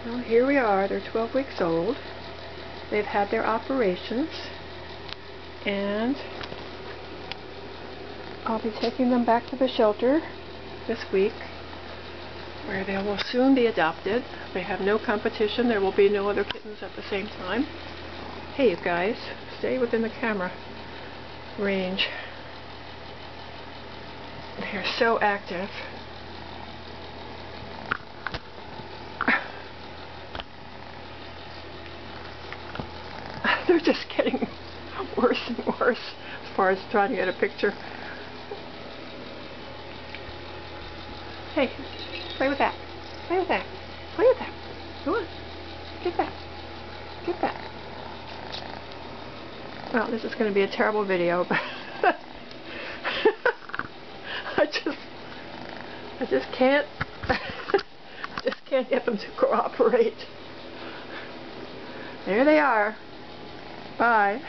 Well, here we are. They're 12 weeks old. They've had their operations, and I'll be taking them back to the shelter this week, where they will soon be adopted. They have no competition. There will be no other kittens at the same time. Hey, you guys, stay within the camera range. They're so active. They're just getting worse and worse as far as trying to get a picture. Hey, play with that. Play with that. Play with that. Come on. Get that. Get that. Well, this is going to be a terrible video, but I just can't get them to cooperate. There they are. Bye.